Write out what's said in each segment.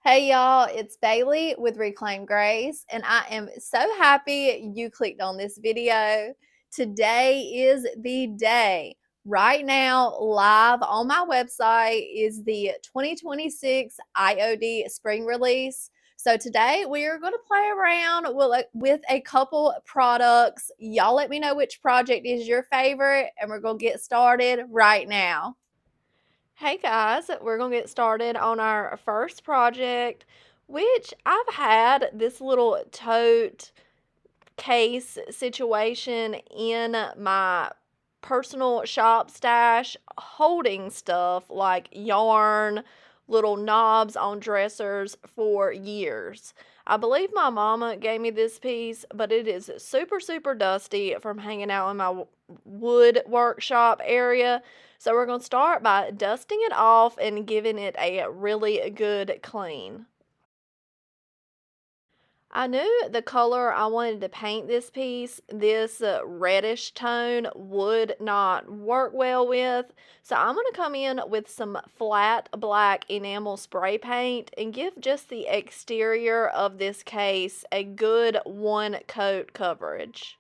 Hey y'all, it's Bailey with Reclaim Grace, and I am so happy you clicked on this video. Today is the day. Right now, live on my website is the 2026 IOD spring release. So today we are going to play around with a couple products. Y'all let me know which project is your favorite, and we're going to get started right now. Hey guys, we're gonna get started on our first project, which I've had this little tote case situation in my personal shop stash holding stuff like yarn, little knobs on dressers for years. I believe my mama gave me this piece, but it is super dusty from hanging out in my wood workshop area. So we're going to start by dusting it off and giving it a really good clean. I knew the color I wanted to paint this piece, this reddish tone, would not work well with. So I'm going to come in with some flat black enamel spray paint and give just the exterior of this case a good one coat coverage.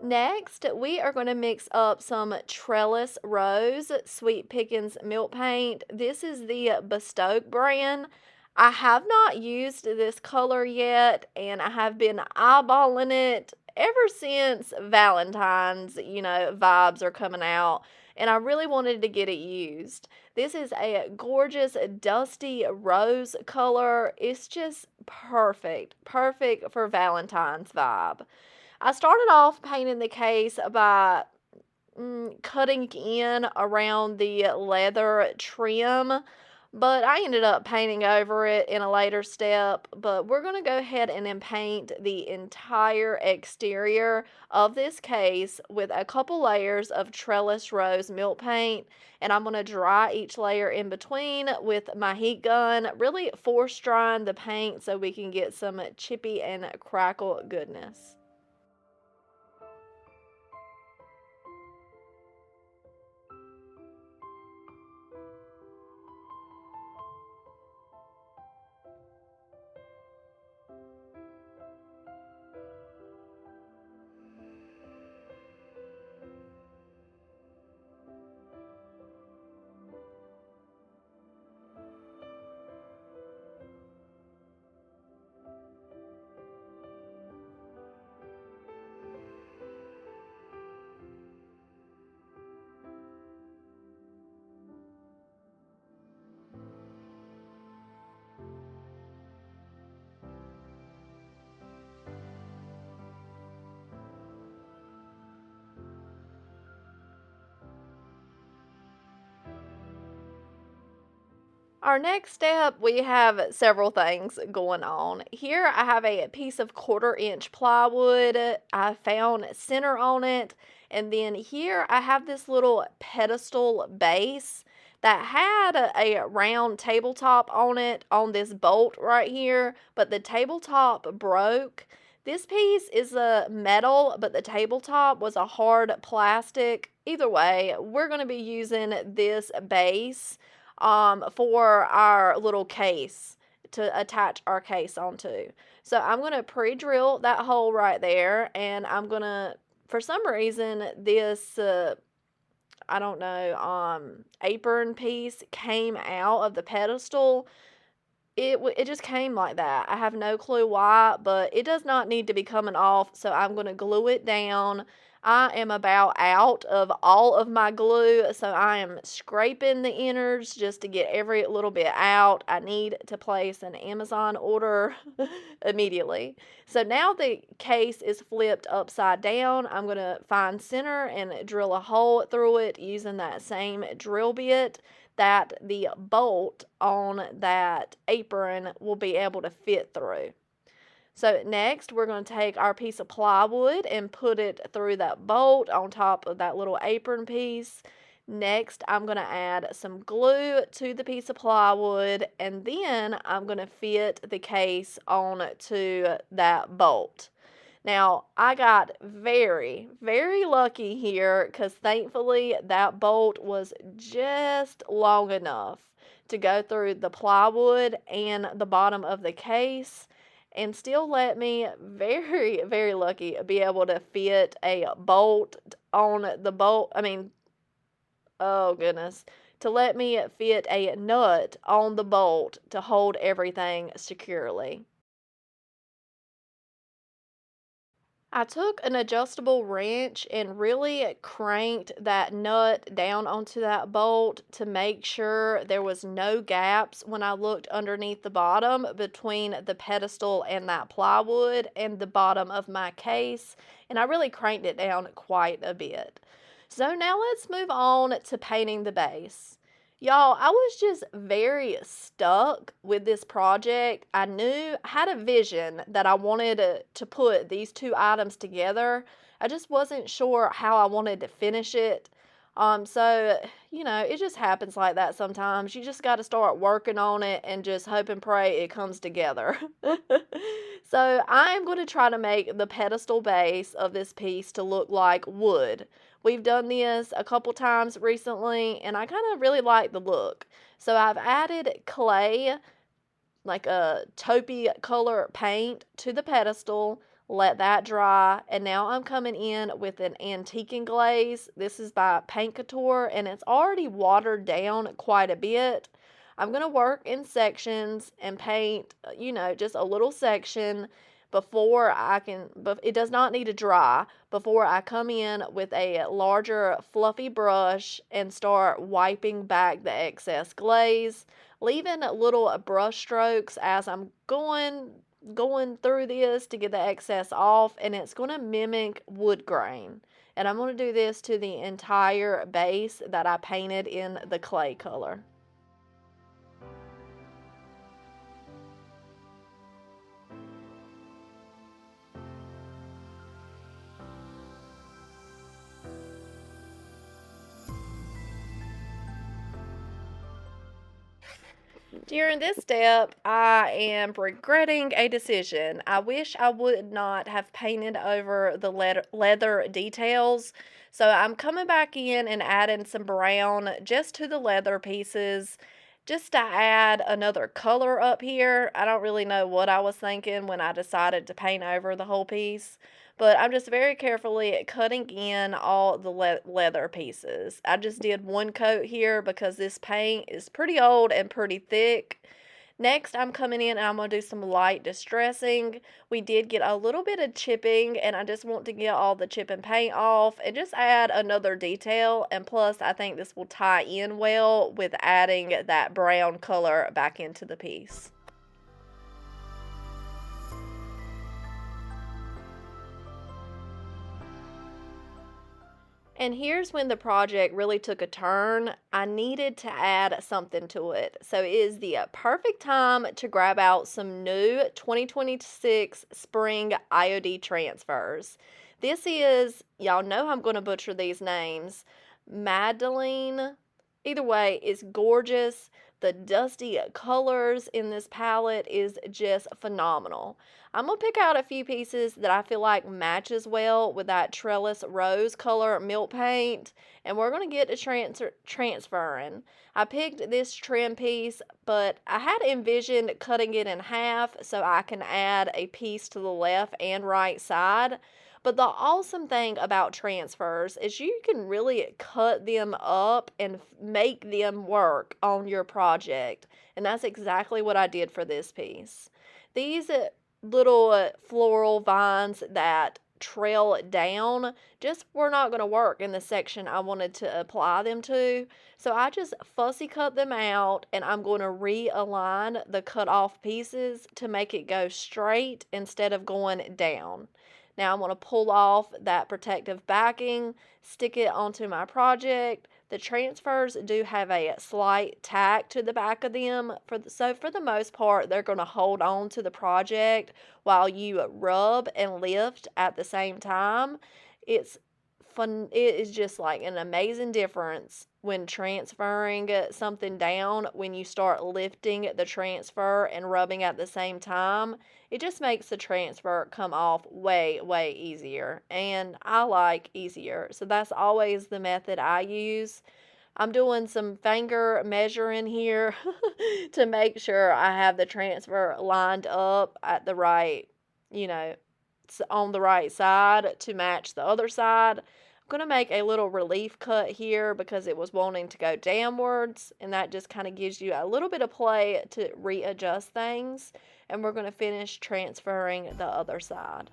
Next, we are going to mix up some Trellis Rose Sweet Pickins Milk Paint. This is the Bestoke brand. I have not used this color yet, and I have been eyeballing it ever since Valentine's, vibes are coming out, and I really wanted to get it used. This is a gorgeous dusty rose color. It's just perfect for Valentine's vibe. I started off painting the case by cutting in around the leather trim, but I ended up painting over it in a later step. But we're going to go ahead and then paint the entire exterior of this case with a couple layers of Trellis Rose milk paint, and I'm going to dry each layer in between with my heat gun, really force drying the paint so we can get some chippy and crackle goodness. Our next step, we have several things going on. Here I have a piece of 1/4 inch plywood. I found center on it. And then here I have this little pedestal base that had a round tabletop on it on this bolt right here, but the tabletop broke. This piece is a metal, but the tabletop was a hard plastic. Either way, we're going to be using this base for our little case to attach our case onto. So I'm going to pre-drill that hole right there, and I'm going to, for some reason, this, I don't know, apron piece came out of the pedestal. It just came like that. I have no clue why, but it does not need to be coming off, so I'm going to glue it down. I am about out of all of my glue, so I am scraping the innards just to get every little bit out. I need to place an Amazon order immediately. So now the case is flipped upside down. I'm going to find center and drill a hole through it using that same drill bit that the bolt on that apron will be able to fit through. So next, we're going to take our piece of plywood and put it through that bolt on top of that little apron piece. Next, I'm going to add some glue to the piece of plywood, and then I'm going to fit the case onto that bolt. Now, I got very, very lucky here because thankfully that bolt was just long enough to go through the plywood and the bottom of the case and still let me, very, very lucky, be able to fit a bolt on the bolt. Oh goodness, to let me fit a nut on the bolt to hold everything securely. I took an adjustable wrench and really cranked that nut down onto that bolt to make sure there was no gaps when I looked underneath the bottom between the pedestal and that plywood and the bottom of my case. And I really cranked it down quite a bit. So now let's move on to painting the base. Y'all, I was just very stuck with this project. I knew, I had a vision that I wanted to put these two items together. I just wasn't sure how I wanted to finish it. So, it just happens like that sometimes. You just got to start working on it and just hope and pray it comes together. So, I'm going to try to make the pedestal base of this piece to look like wood. We've done this a couple times recently, and I kind of really like the look. So I've added clay, like a taupey color paint, to the pedestal, let that dry, and now I'm coming in with an antiquing glaze. This is by Paint Couture, and it's already watered down quite a bit. I'm going to work in sections and paint, just a little section before I can, but it does not need to dry before I come in with a larger fluffy brush and start wiping back the excess glaze, leaving little brush strokes as I'm going through this to get the excess off, and it's going to mimic wood grain. And I'm going to do this to the entire base that I painted in the clay color. During this step, I am regretting a decision. I wish I would not have painted over the leather details. So I'm coming back in and adding some brown just to the leather pieces, just to add another color up here. I don't really know what I was thinking when I decided to paint over the whole piece. But I'm just very carefully cutting in all the leather pieces. I just did one coat here because this paint is pretty old and pretty thick. Next, I'm coming in and I'm going to do some light distressing. We did get a little bit of chipping, and I just want to get all the chip and paint off and just add another detail. And plus, I think this will tie in well with adding that brown color back into the piece. And here's when the project really took a turn. I needed to add something to it. So it is the perfect time to grab out some new 2026 spring IOD transfers. This is, y'all know I'm going to butcher these names, Madeline. Either way, it's gorgeous. The dusty colors in this palette is just phenomenal. I'm going to pick out a few pieces that I feel like matches well with that trellis rose color milk paint, and we're going to get to transferring. I picked this trim piece, but I had envisioned cutting it in half so I can add a piece to the left and right side. But the awesome thing about transfers is you can really cut them up and make them work on your project. And that's exactly what I did for this piece. These little floral vines that trail down just were not going to work in the section I wanted to apply them to. So I just fussy cut them out, and I'm going to realign the cut off pieces to make it go straight instead of going down. Now I'm going to pull off that protective backing, stick it onto my project. The transfers do have a slight tack to the back of them, so for the most part, they're going to hold on to the project while you rub and lift at the same time. It's fun. It is just like an amazing difference when transferring something down, when you start lifting the transfer and rubbing at the same time, it just makes the transfer come off way, way easier. And I like easier. So that's always the method I use. I'm doing some finger measuring here to make sure I have the transfer lined up at the right, you know, on the right side to match the other side. I'm going to make a little relief cut here because it was wanting to go downwards, and that just kind of gives you a little bit of play to readjust things. And we're going to finish transferring the other side.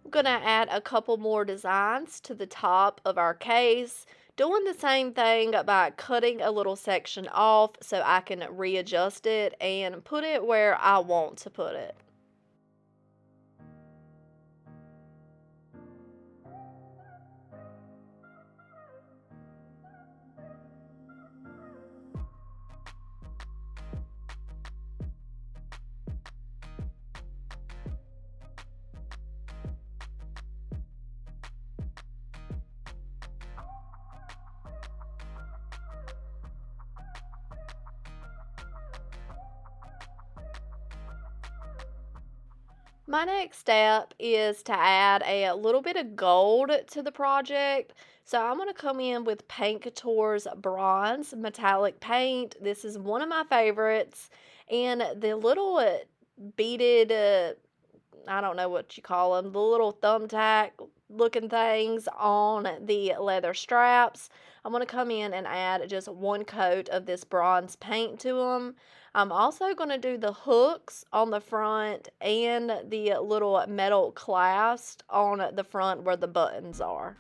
I'm going to add a couple more designs to the top of our case, doing the same thing by cutting a little section off so I can readjust it and put it where I want to put it. My next step is to add a little bit of gold to the project. So I'm going to come in with Paint Couture's Bronze Metallic Paint. This is one of my favorites. And the little beaded, I don't know what you call them, the little thumbtack looking things on the leather straps. I'm going to come in and add just one coat of this bronze paint to them. I'm also going to do the hooks on the front and the little metal clasp on the front where the buttons are.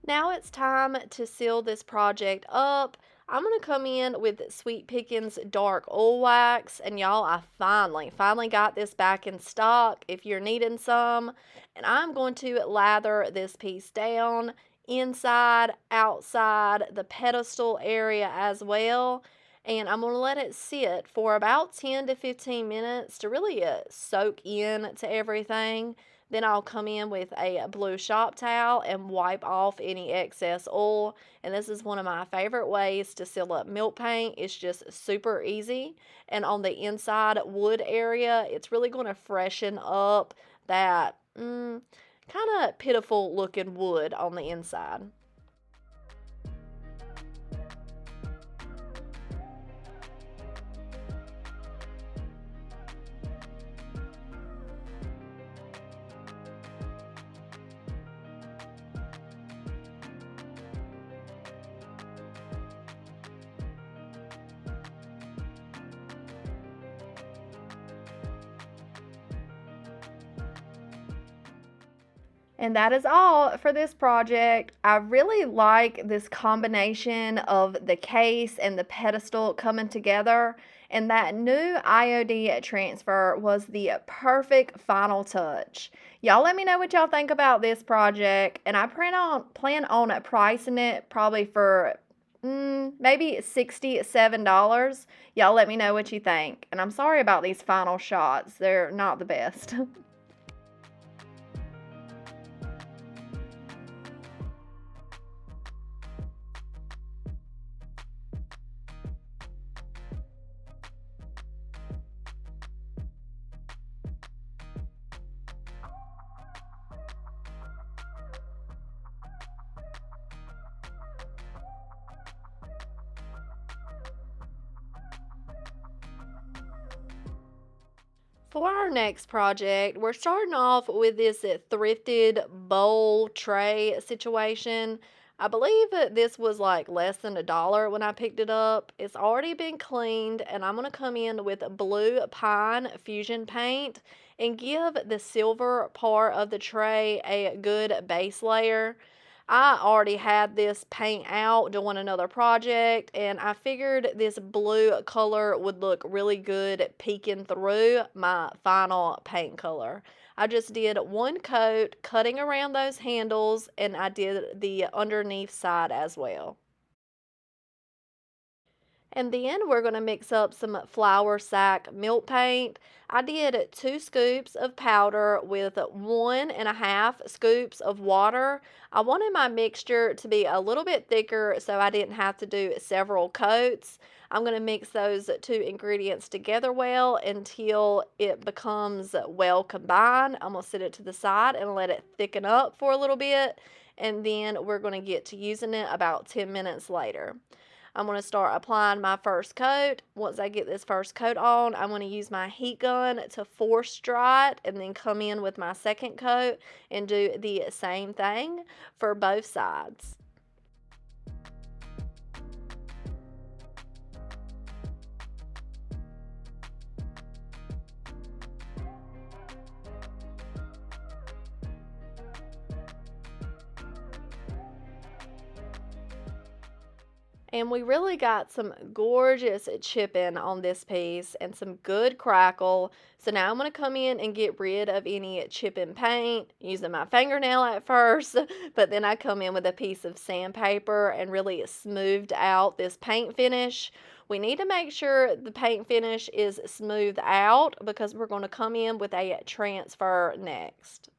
Now it's time to seal this project up. I'm going to come in with Sweet Pickins Dark Oil Wax, and y'all, I finally got this back in stock if you're needing some. And I'm going to lather this piece down inside, outside, the pedestal area as well. And I'm going to let it sit for about 10 to 15 minutes to really soak in to everything. Then I'll come in with a blue shop towel and wipe off any excess oil. And this is one of my favorite ways to seal up milk paint. It's just super easy. And on the inside wood area, it's really going to freshen up that kind of pitiful looking wood on the inside. And that is all for this project. I really like this combination of the case and the pedestal coming together. And that new IOD transfer was the perfect final touch. Y'all let me know what y'all think about this project. And I plan on pricing it probably for maybe $67. Y'all let me know what you think. And I'm sorry about these final shots. They're not the best. For our next project, we're starting off with this thrifted bowl tray situation. I believe that this was like less than $1 when I picked it up. It's already been cleaned, and I'm going to come in with blue pine fusion paint and give the silver part of the tray a good base layer. I already had this paint out doing another project, and I figured this blue color would look really good peeking through my final paint color. I just did one coat, cutting around those handles, and I did the underneath side as well. And then we're going to mix up some flour sack milk paint. I did 2 scoops of powder with 1.5 scoops of water. I wanted my mixture to be a little bit thicker so I didn't have to do several coats. I'm going to mix those two ingredients together well until it becomes well combined. I'm going to set it to the side and let it thicken up for a little bit. And then we're going to get to using it about 10 minutes later. I'm going to start applying my first coat. Once I get this first coat on, I'm going to use my heat gun to force dry it and then come in with my second coat and do the same thing for both sides. And we really got some gorgeous chipping on this piece and some good crackle. So now I'm going to come in and get rid of any chipping paint using my fingernail at first, but then I come in with a piece of sandpaper and really smoothed out this paint finish. We need to make sure the paint finish is smoothed out because we're going to come in with a transfer next.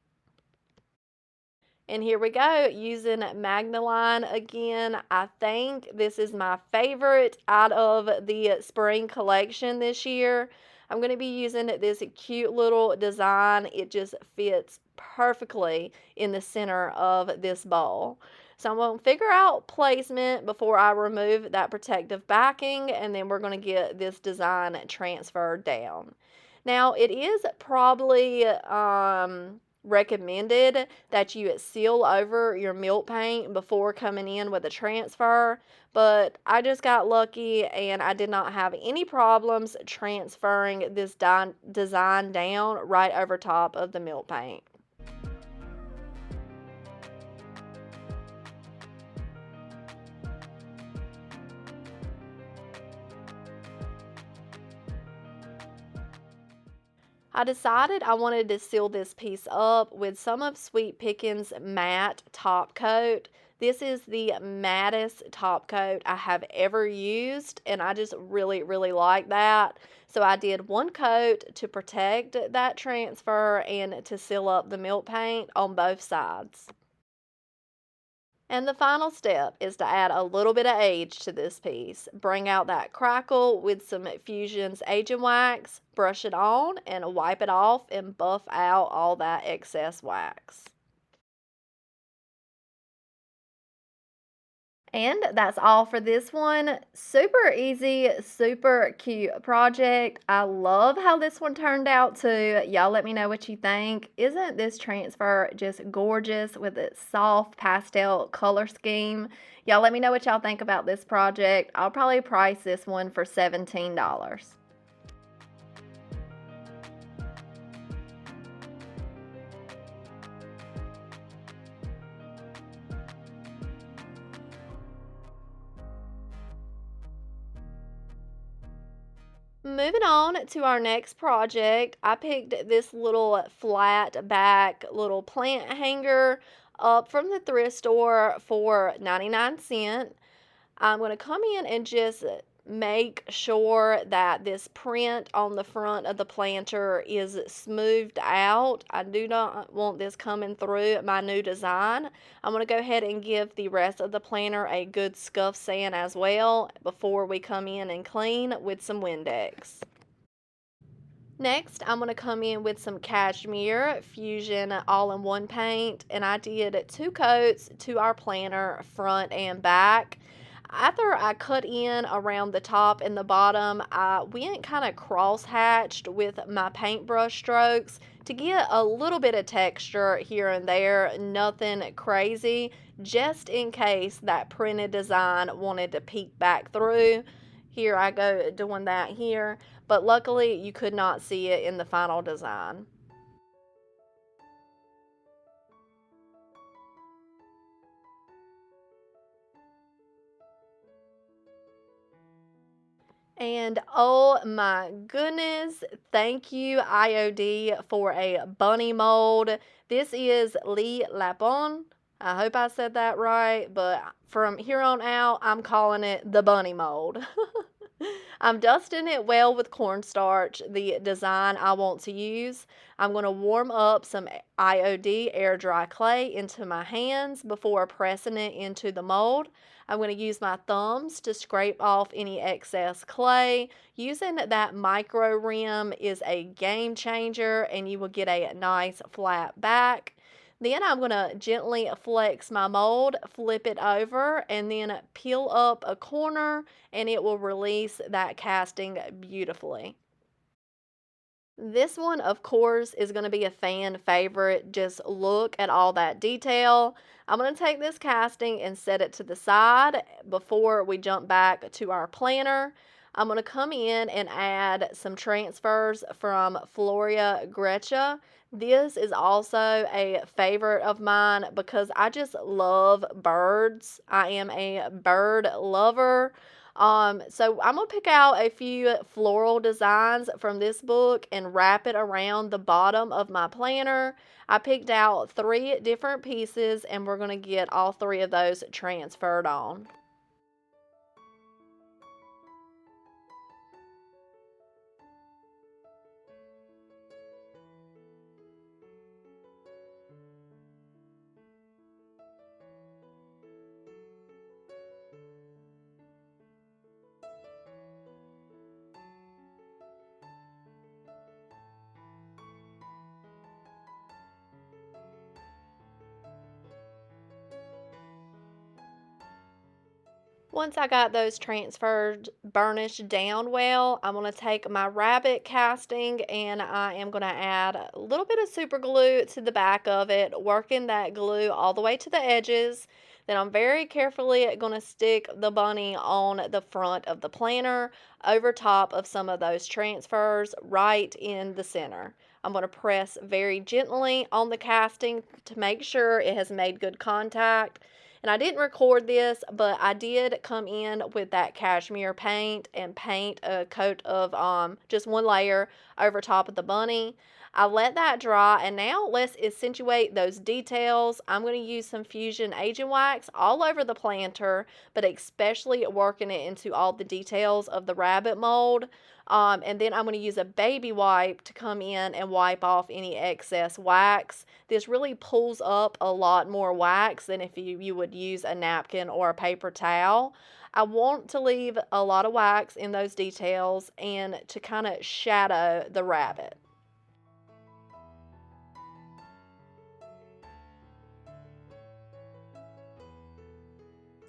And here we go, using Magnaline again. I think this is my favorite out of the spring collection this year. I'm going to be using this cute little design. It just fits perfectly in the center of this bowl. So I'm going to figure out placement before I remove that protective backing, and then we're going to get this design transferred down. Now, it is probably recommended that you seal over your milk paint before coming in with a transfer, but I just got lucky and I did not have any problems transferring this design down right over top of the milk paint. I decided I wanted to seal this piece up with some of Sweet Pickin's matte top coat. This is the mattest top coat I have ever used, and I just really, really like that. So I did one coat to protect that transfer and to seal up the milk paint on both sides. And the final step is to add a little bit of age to this piece. Bring out that crackle with some Fusion's aging wax, brush it on and wipe it off and buff out all that excess wax. And that's all for this one. Super easy, super cute project. I love how this one turned out too. Y'all let me know what you think. Isn't this transfer just gorgeous with its soft pastel color scheme? Y'all let me know what y'all think about this project. I'll probably price this one for $17. Moving on to our next project, I picked this little flat back little plant hanger up from the thrift store for 99¢. I'm going to come in and just make sure that this print on the front of the planter is smoothed out. I do not want this coming through my new design. I'm going to go ahead and give the rest of the planter a good scuff sand as well before we come in and clean with some Windex. Next, I'm going to come in with some Cashmere Fusion all-in-one paint, and I did 2 coats to our planter front and back. After I cut in around the top and the bottom, I went kind of cross-hatched with my paintbrush strokes to get a little bit of texture here and there, nothing crazy, just in case that printed design wanted to peek back through. Here I go doing that here, but luckily you could not see it in the final design. And oh my goodness, thank you IOD for a bunny mold. This is Lee Lapon. I hope I said that right, but from here on out, I'm calling it the bunny mold. I'm dusting it well with cornstarch, the design I want to use. I'm going to warm up some IOD air dry clay into my hands before pressing it into the mold. I'm going to use my thumbs to scrape off any excess clay. Using that micro rim is a game changer and you will get a nice flat back. Then I'm going to gently flex my mold, flip it over, and then peel up a corner and it will release that casting beautifully. This one, of course, is going to be a fan favorite. Just look at all that detail. I'm going to take this casting and set it to the side before we jump back to our planner. I'm going to come in and add some transfers from Floria Grecia. This is also a favorite of mine because I just love birds. I am a bird lover. So I'm going to pick out a few floral designs from this book and wrap it around the bottom of my planner. I picked out 3 different pieces and we're going to get all 3 of those transferred on. Once I got those transferred burnished down well, I'm going to take my rabbit casting and I am going to add a little bit of super glue to the back of it, working that glue all the way to the edges. Then I'm very carefully going to stick the bunny on the front of the planner over top of some of those transfers right in the center. I'm going to press very gently on the casting to make sure it has made good contact. And I didn't record this, but I did come in with that cashmere paint and paint a coat of just one layer over top of the bunny. I let that dry, and now let's accentuate those details. I'm going to use some Fusion Agent Wax all over the planter, but especially working it into all the details of the rabbit mold. And then I'm going to use a baby wipe to come in and wipe off any excess wax. This really pulls up a lot more wax than if you would use a napkin or a paper towel. I want to leave a lot of wax in those details and to kind of shadow the rabbit.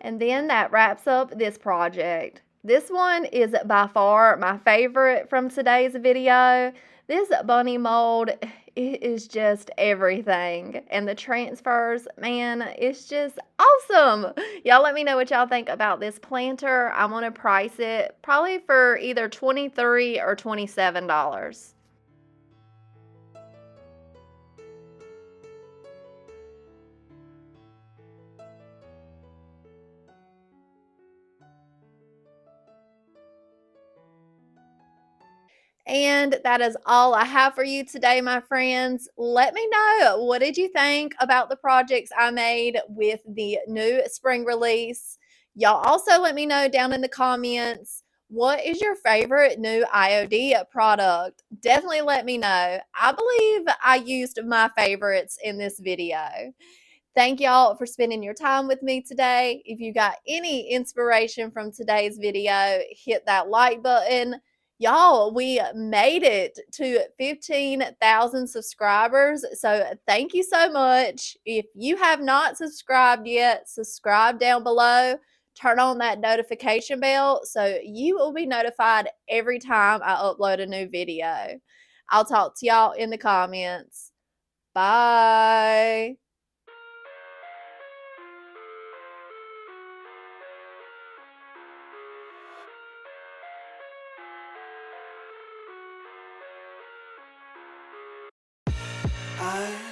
And then that wraps up this project. This one is by far my favorite from today's video. This bunny mold, it is just everything. And the transfers, man, it's just awesome. Y'all let me know what y'all think about this planter. I'm going to price it probably for either $23 or $27. And that is all I have for you today, my friends. Let me know, what did you think about the projects I made with the new spring release? Y'all also let me know down in the comments, what is your favorite new IOD product? Definitely let me know. I believe I used my favorites in this video. Thank y'all for spending your time with me today. If you got any inspiration from today's video, hit that like button. Y'all, we made it to 15,000 subscribers. So thank you so much. If you have not subscribed yet, subscribe down below. Turn on that notification bell so you will be notified every time I upload a new video. I'll talk to y'all in the comments. Bye. I